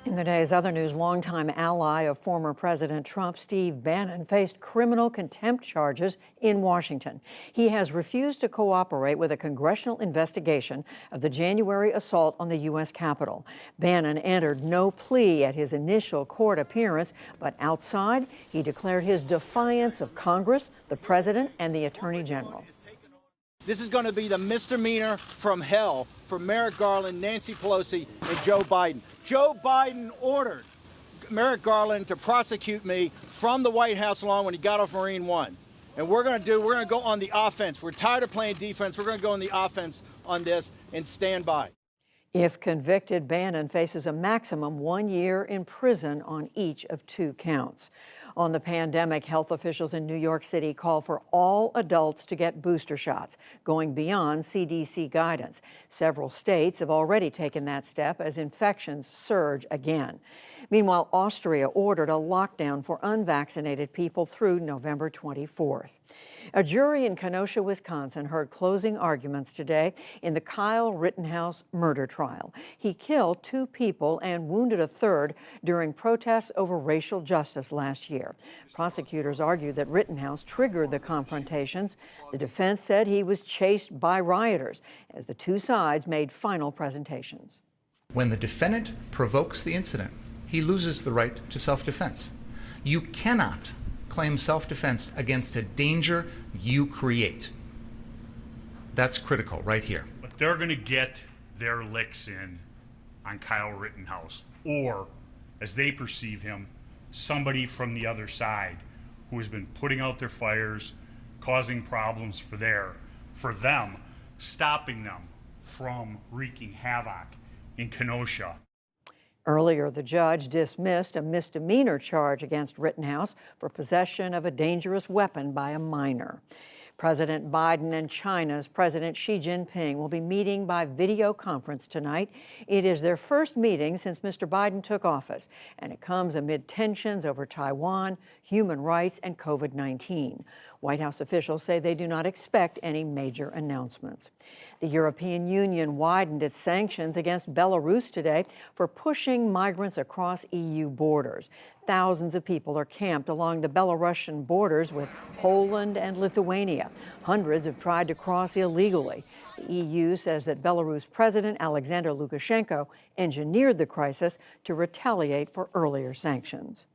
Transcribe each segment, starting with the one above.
In the day's other news, longtime ally of former President Trump, Steve Bannon, faced criminal contempt charges in Washington. He has refused to cooperate with a congressional investigation of the January assault on the U.S. Capitol. Bannon entered no plea at his initial court appearance, but outside, he declared his defiance of Congress, the president, and the attorney general. This is going to be the misdemeanor from hell for Merrick Garland, Nancy Pelosi, and Joe Biden. Joe Biden ordered Merrick Garland to prosecute me from the White House lawn when he got off Marine One. And we're going to go on the offense. We're tired of playing defense. We're going to go on the offense on this and stand by. If convicted, Bannon faces a maximum 1 year in prison on each of 2 counts. On the pandemic, health officials in New York City call for all adults to get booster shots, going beyond CDC guidance. Several states have already taken that step as infections surge again. Meanwhile, Austria ordered a lockdown for unvaccinated people through November 24th. A jury in Kenosha, Wisconsin, heard closing arguments today in the Kyle Rittenhouse murder trial. He killed 2 people and wounded a third during protests over racial justice last year. Prosecutors argued that Rittenhouse triggered the confrontations. The defense said he was chased by rioters as the 2 sides made final presentations. When the defendant provokes the incident, he loses the right to self-defense. You cannot claim self-defense against a danger you create. That's critical right here. But they're going to get their licks in on Kyle Rittenhouse, or, as they perceive him, somebody from the other side who has been putting out their fires, causing problems for them, stopping them from wreaking havoc in Kenosha. Earlier, the judge dismissed a misdemeanor charge against Rittenhouse for possession of a dangerous weapon by a minor. President Biden and China's President Xi Jinping will be meeting by video conference tonight. It is their first meeting since Mr. Biden took office, and it comes amid tensions over Taiwan, human rights, and COVID-19. White House officials say they do not expect any major announcements. The European Union widened its sanctions against Belarus today for pushing migrants across EU borders. Thousands of people are camped along the Belarusian borders with Poland and Lithuania. Hundreds have tried to cross illegally. The EU says that Belarus President Alexander Lukashenko engineered the crisis to retaliate for earlier sanctions.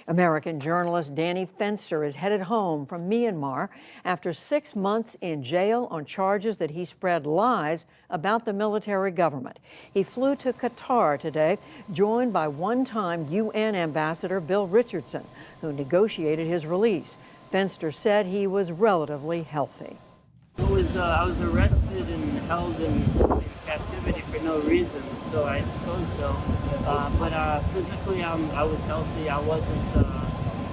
American journalist Danny Fenster is headed home from Myanmar after 6 months in jail on charges that he spread lies about the military government. He flew to Qatar today, joined by one-time UN Ambassador Bill Richardson, who negotiated his release. Fenster said he was relatively healthy. I was arrested and held in captivity for no reason, so I suppose so. But physically, I was healthy. I wasn't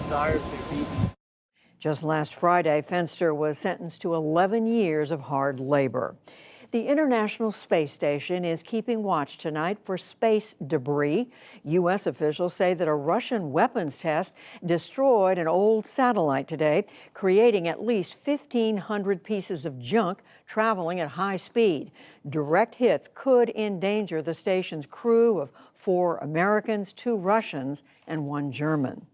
starved or beaten. Just last Friday, Fenster was sentenced to 11 years of hard labor. The International Space Station is keeping watch tonight for space debris. U.S. officials say that a Russian weapons test destroyed an old satellite today, creating at least 1,500 pieces of junk traveling at high speed. Direct hits could endanger the station's crew of 4 Americans, 2 Russians, and 1 German.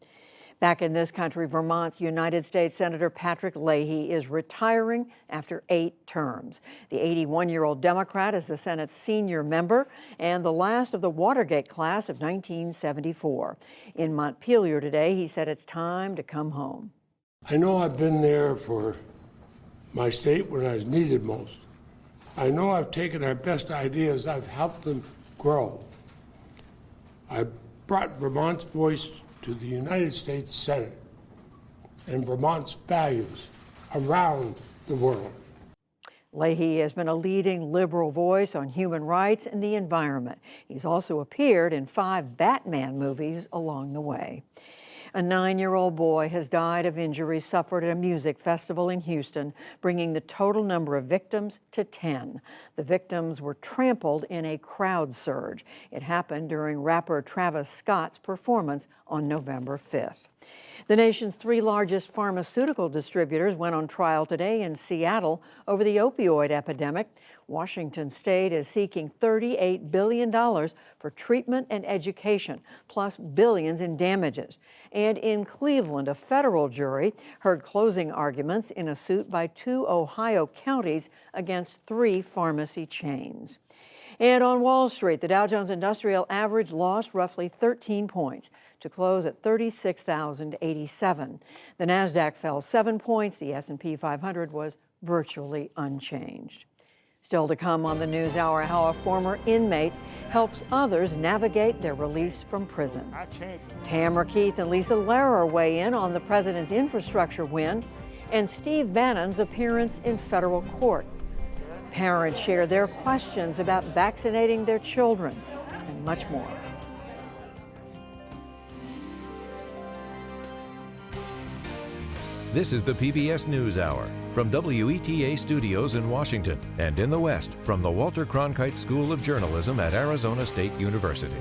Back in this country, Vermont's United States Senator Patrick Leahy is retiring after 8 terms. The 81-year-old Democrat is the Senate's senior member and the last of the Watergate class of 1974. In Montpelier today, he said it's time to come home. I know I've been there for my state when I was needed most. I know I've taken our best ideas, I've helped them grow. I've brought Vermont's voice to the United States Senate and Vermont's values around the world. Leahy has been a leading liberal voice on human rights and the environment. He's also appeared in 5 Batman movies along the way. A 9-year-old boy has died of injuries suffered at a music festival in Houston, bringing the total number of victims to 10. The victims were trampled in a crowd surge. It happened during rapper Travis Scott's performance on November 5th. The nation's 3 largest pharmaceutical distributors went on trial today in Seattle over the opioid epidemic. Washington State is seeking $38 billion for treatment and education, plus billions in damages. And in Cleveland, a federal jury heard closing arguments in a suit by 2 Ohio counties against 3 pharmacy chains. And on Wall Street, the Dow Jones Industrial Average lost roughly 13 points to close at 36,087. The Nasdaq fell 7 points. The S&P 500 was virtually unchanged. Still to come on the NewsHour, how a former inmate helps others navigate their release from prison. Tamara Keith and Lisa Lehrer weigh in on the president's infrastructure win and Steve Bannon's appearance in federal court. Parents share their questions about vaccinating their children and much more. This is the PBS NewsHour from WETA Studios in Washington and in the West from the Walter Cronkite School of Journalism at Arizona State University.